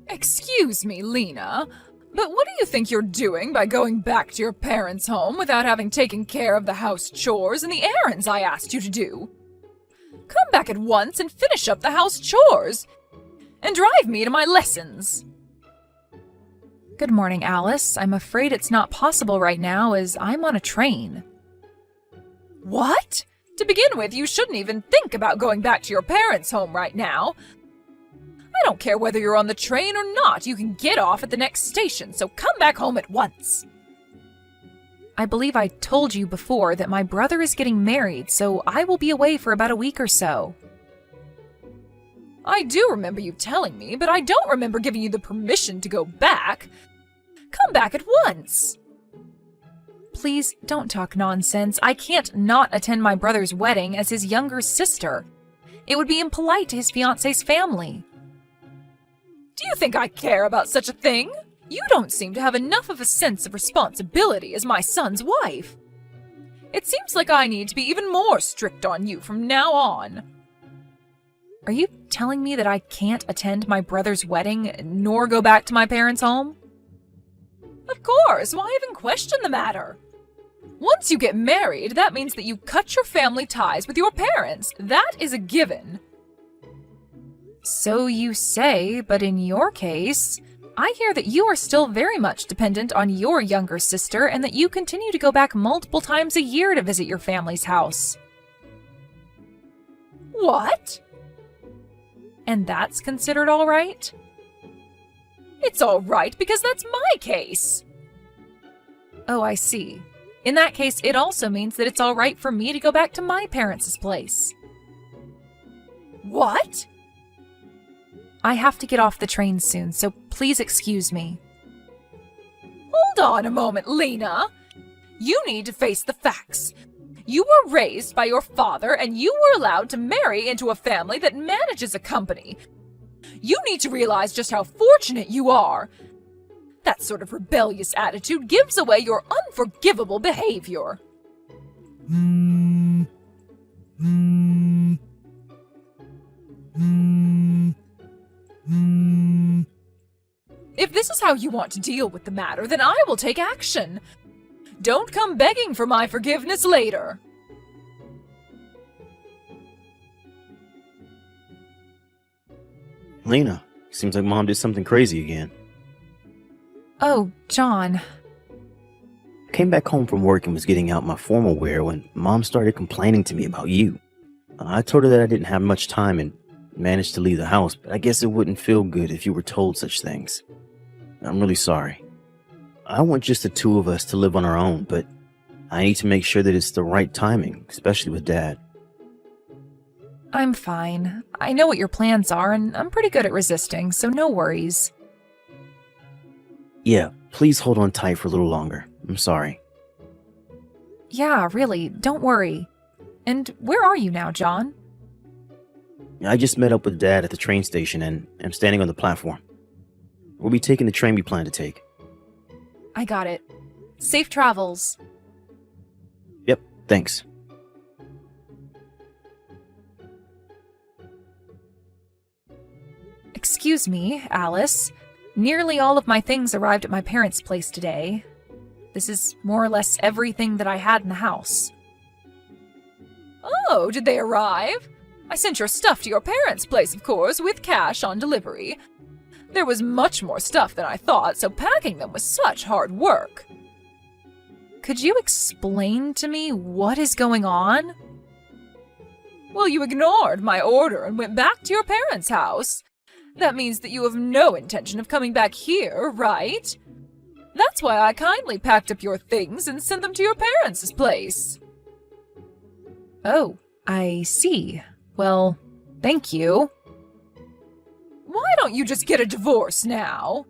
Excuse me, Lena, but what do you think you're doing by going back to your parents' home without having taken care of the house chores and the errands I asked you to do? Come back at once and finish up the house chores, and drive me to my lessons. Good morning, Alice. I'm afraid it's not possible right now as I'm on a train. What? To begin with, you shouldn't even think about going back to your parents' home right now. I don't care whether you're on the train or not, you can get off at the next station, so come back home at once. I believe I told you before that my brother is getting married, so I will be away for about a week or so. I do remember you telling me, but I don't remember giving you the permission to go back. Come back at once. Please don't talk nonsense. I can't not attend my brother's wedding as his younger sister. It would be impolite to his fiancé's family. Do you think I care about such a thing? You don't seem to have enough of a sense of responsibility as my son's wife. It seems like I need to be even more strict on you from now on. Are you telling me that I can't attend my brother's wedding nor go back to my parents' home? Of course, why even question the matter? Once you get married, that means that you cut your family ties with your parents. That is a given. So you say, but in your case, I hear that you are still very much dependent on your younger sister and that you continue to go back multiple times a year to visit your family's house. What? And that's considered all right? It's all right because that's my case. Oh, I see. In that case, it also means that it's all right for me to go back to my parents' place. What? I have to get off the train soon, so please excuse me. Hold on a moment, Lena. You need to face the facts. You were raised by your father, and you were allowed to marry into a family that manages a company. You need to realize just how fortunate you are. That sort of rebellious attitude gives away your unforgivable behavior. If this is how you want to deal with the matter, then I will take action. Don't come begging for my forgiveness later. Lena, seems like Mom did something crazy again. Oh, John. I came back home from work and was getting out my formal wear when Mom started complaining to me about you. I told her that I didn't have much time and managed to leave the house, but I guess it wouldn't feel good if you were told such things. I'm really sorry. I want just the two of us to live on our own, but I need to make sure that it's the right timing, especially with Dad. I'm fine. I know what your plans are, and I'm pretty good at resisting, so no worries. Yeah, please hold on tight for a little longer. I'm sorry. Yeah, really, don't worry. And where are you now, John? I just met up with Dad at the train station and am standing on the platform. We'll be taking the train we plan to take. I got it. Safe travels. Yep, thanks. Excuse me, Alice. Nearly all of my things arrived at my parents' place today. This is more or less everything that I had in the house. Oh, did they arrive? I sent your stuff to your parents' place, of course, with cash on delivery. There was much more stuff than I thought, so packing them was such hard work. Could you explain to me what is going on? Well, you ignored my order and went back to your parents' house. That means that you have no intention of coming back here, right? That's why I kindly packed up your things and sent them to your parents' place. Oh, I see. Well, thank you. Why don't you just get a divorce now?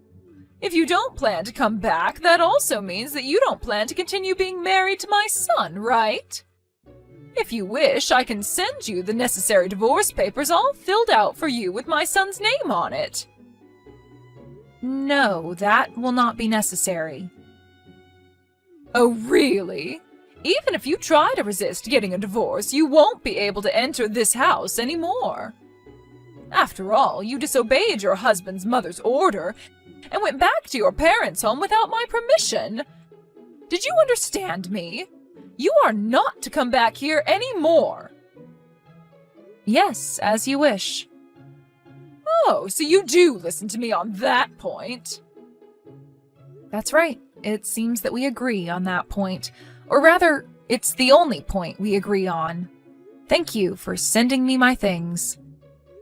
If you don't plan to come back, that also means that you don't plan to continue being married to my son, right? If you wish, I can send you the necessary divorce papers all filled out for you with my son's name on it. No, that will not be necessary. Oh, really? Even if you try to resist getting a divorce, you won't be able to enter this house anymore. After all, you disobeyed your husband's mother's order and went back to your parents' home without my permission. Did you understand me? You are not to come back here anymore. Yes, as you wish. Oh, so you do listen to me on that point. That's right. It seems that we agree on that point. Or rather, it's the only point we agree on. Thank you for sending me my things.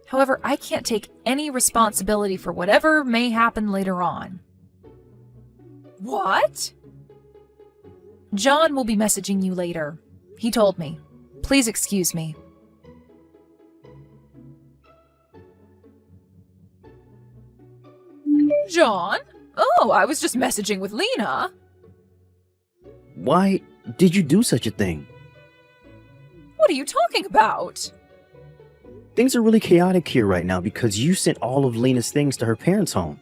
However, I can't take any responsibility for whatever may happen later on. What? John will be messaging you later. He told me. Please excuse me. John? Oh, I was just messaging with Lena. Why did you do such a thing? What are you talking about? Things are really chaotic here right now because you sent all of Lena's things to her parents' home.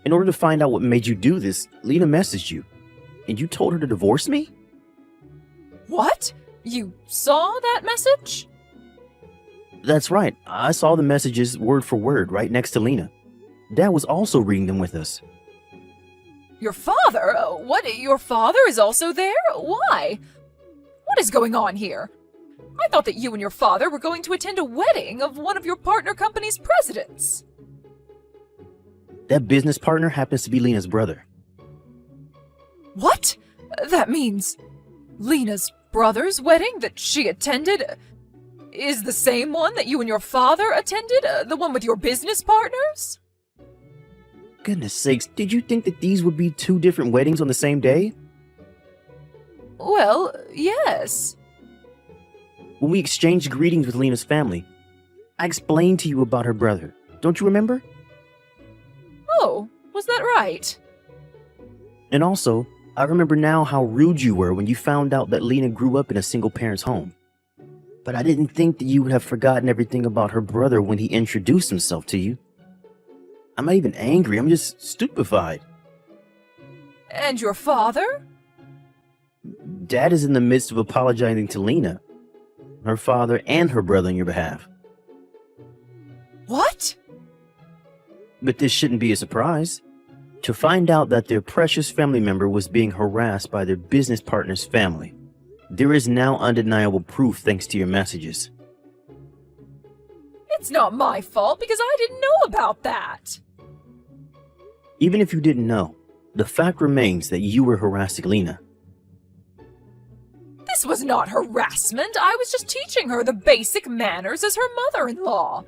In order to find out what made you do this, Lena messaged you. And you told her to divorce me? What? You saw that message? That's right. I saw the messages word for word right next to Lena. Dad was also reading them with us. Your father? What? Your father is also there? Why? What is going on here? I thought that you and your father were going to attend a wedding of one of your partner company's presidents. That business partner happens to be Lena's brother. What? That means Lena's brother's wedding that she attended is the same one that you and your father attended? The one with your business partners? Goodness sakes, did you think that these would be two different weddings on the same day? Well, yes. When we exchanged greetings with Lena's family, I explained to you about her brother. Don't you remember? Oh, was that right? And also, I remember now how rude you were when you found out that Lena grew up in a single parent's home. But I didn't think that you would have forgotten everything about her brother when he introduced himself to you. I'm not even angry, I'm just stupefied. And your father? Dad is in the midst of apologizing to Lena, her father, and her brother on your behalf. What? But this shouldn't be a surprise. To find out that their precious family member was being harassed by their business partner's family. There is now undeniable proof thanks to your messages. It's not my fault because I didn't know about that. Even if you didn't know, the fact remains that you were harassing Lena. This was not harassment. I was just teaching her the basic manners as her mother-in-law.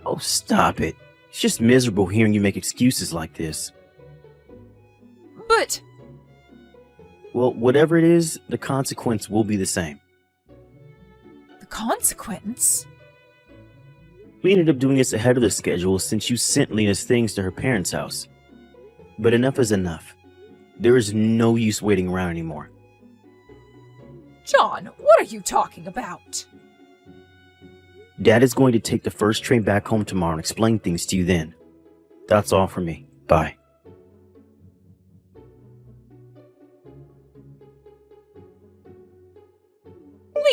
Oh, stop it. It's just miserable hearing you make excuses like this. But... Well, whatever it is, the consequence will be the same. The consequence? We ended up doing this ahead of the schedule since you sent Lena's things to her parents' house. But enough is enough. There is no use waiting around anymore. John, what are you talking about? Dad is going to take the first train back home tomorrow and explain things to you then. That's all for me. Bye.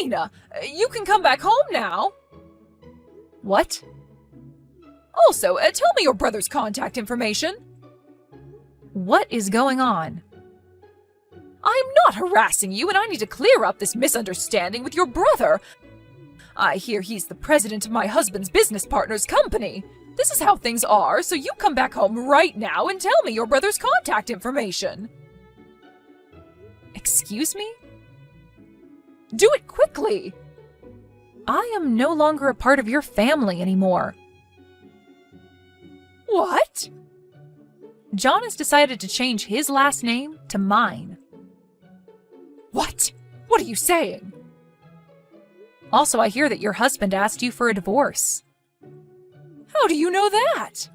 Lena, you can come back home now. What? Also, tell me your brother's contact information. What is going on? I'm not harassing you, and I need to clear up this misunderstanding with your brother. I hear he's the president of my husband's business partner's company. This is how things are, so you come back home right now and tell me your brother's contact information. Excuse me? Do it quickly. I am no longer a part of your family anymore. What? John has decided to change his last name to mine. What? What are you saying? Also, I hear that your husband asked you for a divorce. How do you know that?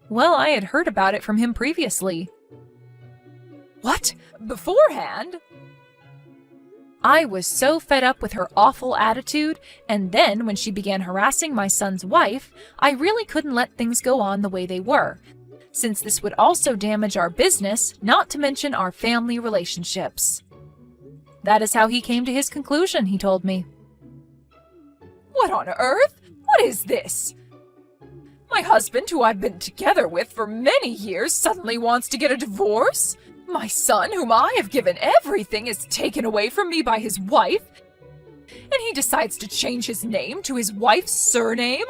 Well, I had heard about it from him previously. What? Beforehand? I was so fed up with her awful attitude, and then when she began harassing my son's wife, I really couldn't let things go on the way they were, since this would also damage our business, not to mention our family relationships. That is how he came to his conclusion, he told me. What on earth? What is this? My husband, who I've been together with for many years, suddenly wants to get a divorce? My son, whom I have given everything, is taken away from me by his wife, and he decides to change his name to his wife's surname?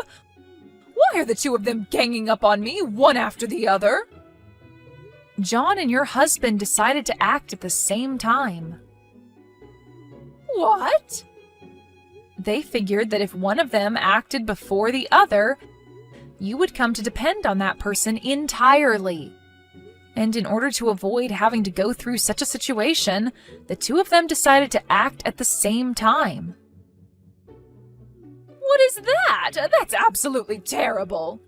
Why are the two of them ganging up on me, one after the other? John and your husband decided to act at the same time. What? They figured that if one of them acted before the other, you would come to depend on that person entirely. And in order to avoid having to go through such a situation, the two of them decided to act at the same time. What is that? That's absolutely terrible.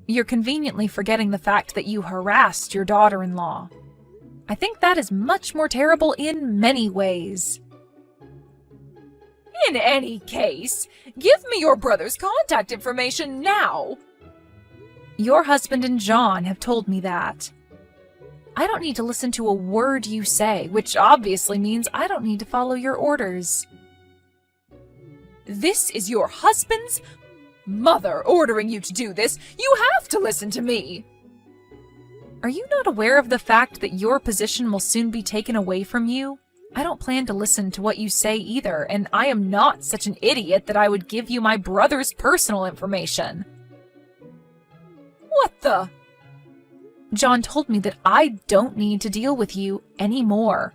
You're conveniently forgetting the fact that you harassed your daughter-in-law. I think that is much more terrible in many ways. In any case, give me your brother's contact information now. Your husband and John have told me that. I don't need to listen to a word you say, which obviously means I don't need to follow your orders. This is your husband's mother ordering you to do this. You have to listen to me. Are you not aware of the fact that your position will soon be taken away from you? I don't plan to listen to what you say either, and I am not such an idiot that I would give you my brother's personal information. What the? John told me that I don't need to deal with you anymore.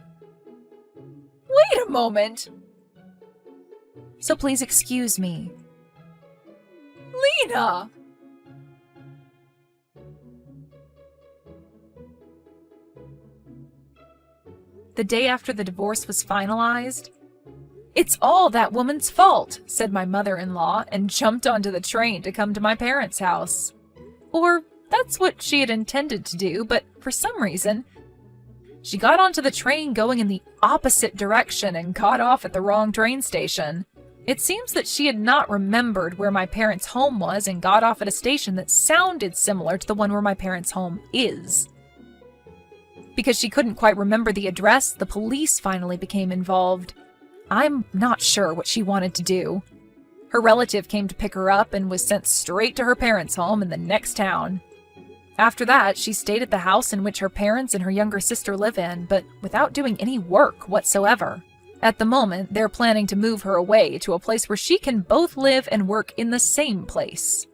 Wait a moment. So please excuse me. Lena! The day after the divorce was finalized, "It's all that woman's fault," said my mother-in-law, and jumped onto the train to come to my parents' house. Or that's what she had intended to do, but for some reason, she got onto the train going in the opposite direction and got off at the wrong train station. It seems that she had not remembered where my parents' home was and got off at a station that sounded similar to the one where my parents' home is. Because she couldn't quite remember the address, the police finally became involved. I'm not sure what she wanted to do. Her relative came to pick her up and was sent straight to her parents' home in the next town. After that, she stayed at the house in which her parents and her younger sister live in, but without doing any work whatsoever. At the moment, they're planning to move her away to a place where she can both live and work in the same place.